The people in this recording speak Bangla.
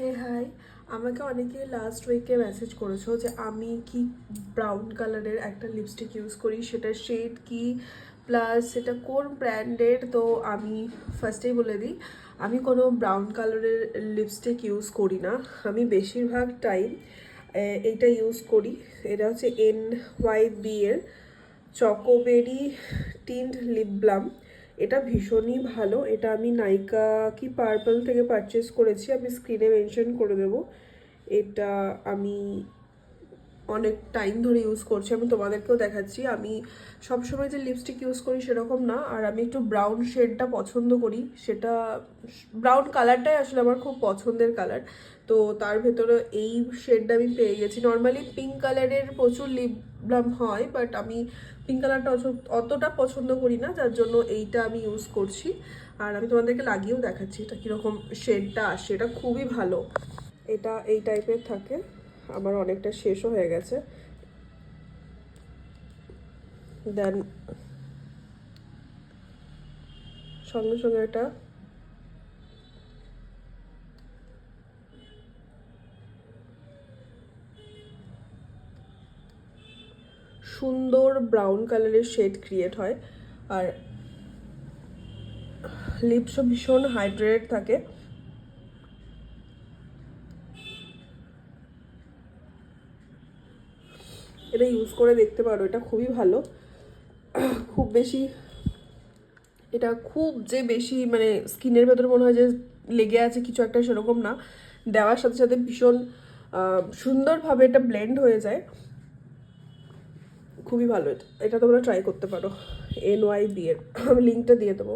হে হাই, আমাকে অনেকে লাস্ট উইকে মেসেজ করেছো যে আমি কি ব্রাউন কালারের একটা লিপস্টিক ইউজ করি, সেটার শেড কি, প্লাস সেটা কোন ব্র্যান্ডের। তো আমি ফার্স্টেই বলে দিই, আমি কোনো ব্রাউন কালারের লিপস্টিক ইউজ করি না। আমি বেশিরভাগ টাইম এইটা ইউজ করি। এটা হচ্ছে NYB এর চকোবেরি টিন্ট লিপ বাম। এটা ভীষণই ভালো। এটা আমি নাইকা কি পার্পল থেকে পারচেস করেছি, আমি স্ক্রিনে মেনশন করে দেবো। এটা আমি অনেক টাইম ধরে ইউজ করছি, আমি তোমাদেরকেও দেখাচ্ছি। আমি সবসময় যে লিপস্টিক ইউজ করি সেরকম না, আর আমি একটু ব্রাউন শেডটা পছন্দ করি। সেটা ব্রাউন কালারটাই আসলে আমার খুব পছন্দের কালার। তো তার ভেতরে এই শেডটা আমি পেয়ে গেছি। নর্মালি পিঙ্ক কালারের প্রচুর লিপ বাম হয়, বাট আমি পিঙ্ক কালারটা অতটা পছন্দ করি না, যার জন্য এইটা আমি ইউজ করছি। আর আমি তোমাদেরকে লাগিয়েও দেখাচ্ছি এটা কীরকম শেডটা আসে। এটা খুবই ভালো। এটা এই টাইপের থাকে। আমার অনেকটা শেষও হয়ে গেছে। দেন সঙ্গে সঙ্গে এটা সুন্দর ব্রাউন কালারের শেড ক্রিয়েট হয়, আর লিপসও ভীষণ হাইড্রেট থাকে। এটা ইউজ করে দেখতে পারো, এটা খুবই ভালো। খুব বেশি এটা খুব যে বেশি মানে স্কিনের ভেতরে মনে হয় যে লেগে আছে কিছু একটা, সেরকম না। দেওয়ার সাথে সাথে ভীষণ সুন্দরভাবে এটা ব্লেন্ড হয়ে যায়। খুবই ভালো। এটা এটা তোমরা ট্রাই করতে পারো NYB এর, আমি লিঙ্কটা দিয়ে দেবো।